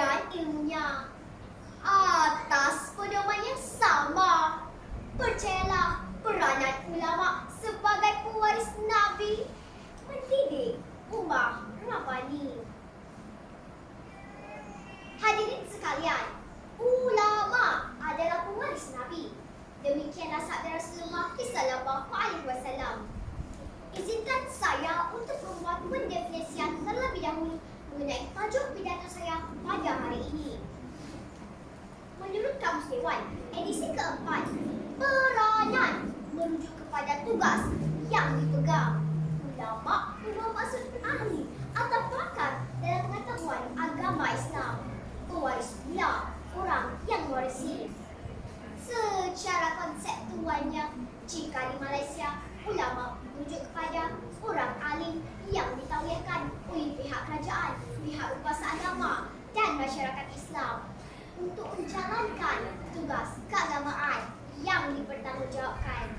dan ilmunya. Atas pedoman yang sama, percayalah peranan ulama sebagai pewaris Nabi mendidik ummah Rabbani. Hadirin sekalian, ulama adalah pewaris Nabi. Demikianlah sabda Rasulullah sallallahu alaihi wasallam. Izinkan saya untuk membuat pendefinisian terlebih dahulu mengenai tajuk pidato saya pada hari ini. Menurut Kamus Dewan, edisi keempat, peranan merujuk kepada tugas yang dipegang. Ulama bermaksud ahli atau pakar dalam pengetahuan agama Islam. Pewaris pula orang yang mewarisi. Secara konseptualnya, jika di Malaysia, ulama merujuk kepada orang alim yang ditauhidkan oleh pihak kerajaan, pihak berkuasa agama dan masyarakat Islam untuk menjalankan tugas keagamaan yang dipertanggungjawabkan.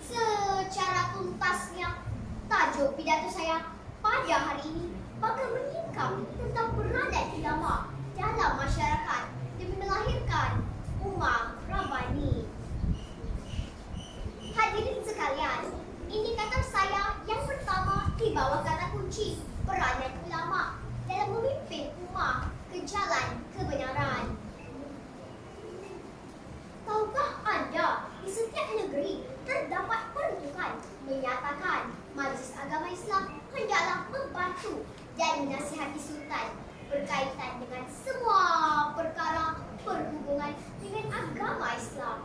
Secara tuntasnya, tajuk pidato saya pada hari ini bakal menyingkap tentang peranan ulama dalam masyarakat demi melahirkan ummah Rabbani. Hadirin sekalian, indikator saya yang pertama di bawah kata kunci peranan ulama dalam memimpin ummah ke jalan kebenaran. Tahukah Anda, di setiap negeri terdapat peruntukan menyatakan Majlis Agama Islam hendaklah membantu dan menasihati sultan berkaitan dengan semua perkara berhubungan dengan agama Islam.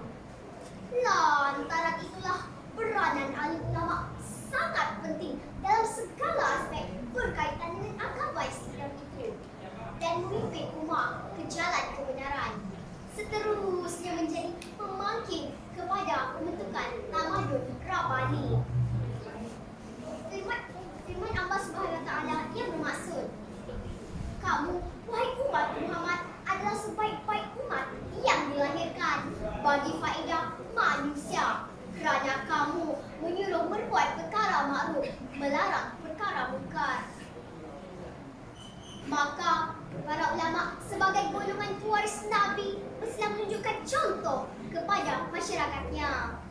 Lantaran itulah peranan alim ulama sangat penting dalam segala aspek berkaitan dengan agama Islam itu dan memimpin ummah ke jalan kebenaran. Seterusnya menjadi pemangkin kepada pembentukan tamadun Rabbani. Firman Allah Subhanahu Wa Taala yang bermaksud, kamu, wahai umat Muhammad, adalah sebaik-baik umat yang dilahirkan bagi faedah manusia, kerana kamu menyuruh berbuat perkara makruf, melarang perkara mungkar. Maka para ulama sebagai golongan pewaris Nabi mestilah menunjukkan contoh kepada masyarakatnya.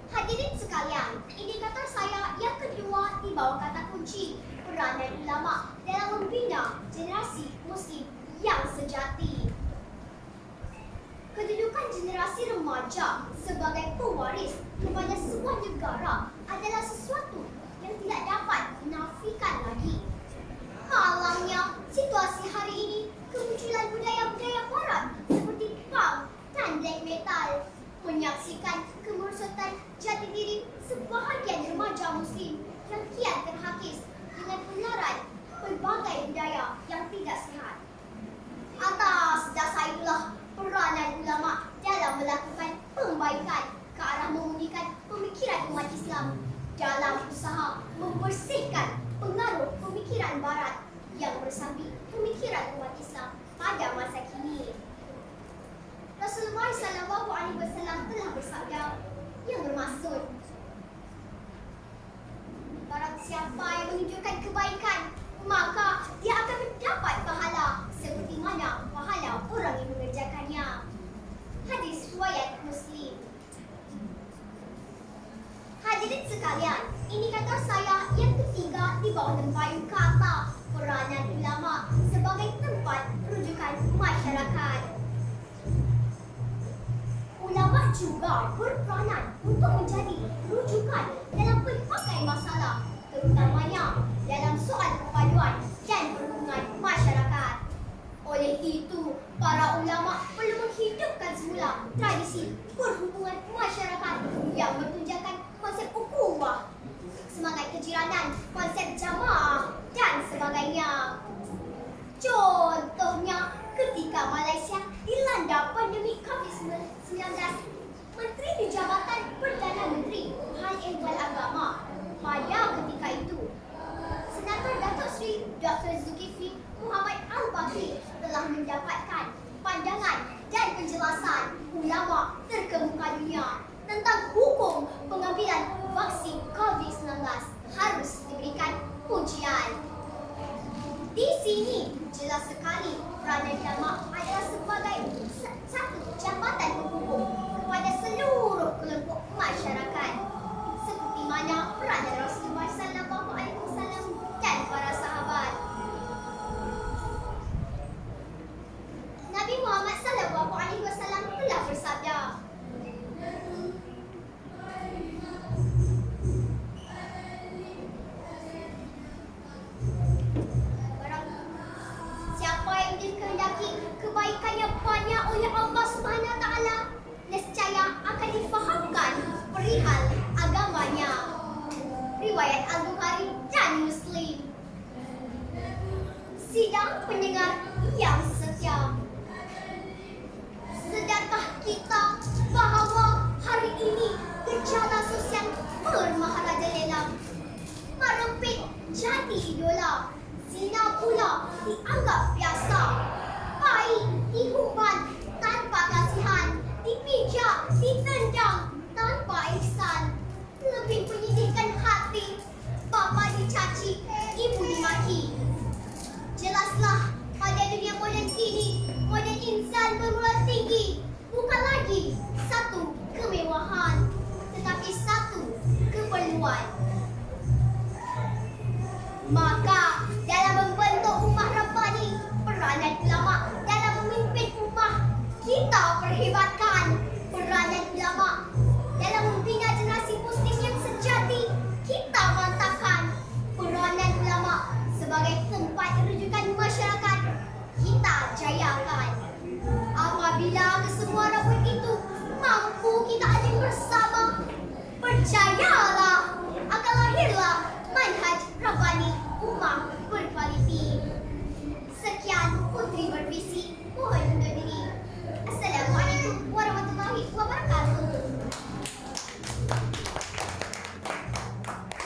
Hadirin sekalian, indikator saya yang kedua di bawah kata kunci peranan ulama dalam membina generasi muslim yang sejati. Kedudukan generasi remaja sebagai pewaris kepada sebuah negara adalah sesuatu yang tidak dapat dinafikan lagi. Halangnya, situasi hari ini, kemunculan budaya-budaya barat seperti punk dan black metal menyaksikan kemerosotan jati diri sebahagian remaja muslim yang kian terhakis dengan penularan pelbagai budaya yang tidak sihat. Atas dasar itulah peranan ulama dalam melakukan pembaikan ke arah memulihkan pemikiran umat Islam dalam usaha membersihkan pengaruh pemikiran barat yang meresapi pemikiran umat Islam pada masa kini. Rasulullah sallallahu alaihi wasallam telah bersabda yang bermaksud, barang siapa yang menunjukkan kebaikan, maka dia akan mendapat pahala seperti mana pahala orang yang mengerjakannya. Hadis riwayat Muslim. Hadirin sekalian, indikator saya yang ketiga di bawah tempayan kata peranan ulama sebagai tempat rujukan masyarakat. Ulama juga berperanan untuk menjadi rujukan dalam pelbagai masalah, terutamanya dalam soal perpaduan dan perhubungan masyarakat. Oleh itu, para ulama perlu menghidupkan semula tradisi perhubungan masyarakat yang bertunjukkan konsep ukhuwah, semangat kejiranan, konsep jamaah dan sebagainya. Contohnya, ketika Malaysia dilanda pandemik COVID-19, Menteri di Jabatan Perdana Menteri Hal Ehwal Agama pada ketika itu, Senator Datuk Seri Dr. Zulkifli Muhammad Al-Bakri telah mendapatkan pandangan dan penjelasan ulama terkemuka dunia tentang hukum pengambilan vaksin COVID-19 harus diberikan ujian. Di sini jelas sekali peranan ulama adalah sebagai satu jabatan penghubung kepada seluruh kelompok masyarakat. Seperti mana peranan Rasulullah sallallahu alaihi wasallam dan para sahabat. Nabi Muhammad sallallahu alaihi wasallam telah bersabda, siapa yang dikehendaki kebaikan yang banyak oleh Allah Subhanahu Wa Taala, nescaya akan difahamkan perihal agamanya. Riwayat Al-Bukhari dan Muslim. Sidang pendengar yang setia, sedarkah kita bahawa hari ini gejala sosial bermaharajalela, merempit jadi idola, zina pula dianggap biasa, bayi dihuban tanpa kasihan, dipijak, ditendang tanpa ihsan, lebih menyedihkan hati, bapa dicaci, ibu dimaki. Jelaslah pada dunia moden ini, moden insan bermula tinggi bukan lagi satu kemewahan, tetapi satu keperluan. Maka dalam membentuk ummah Rabbani, peranan ulama dalam memimpin ummah kita perhebatkan. Peranan ulama dalam membina generasi muslim yang sejati kita mantapkan. Peranan ulama sebagai tempat rujukan masyarakat kita jayakan. Apabila kesemua rambut itu mampu kita adil bersama, percaya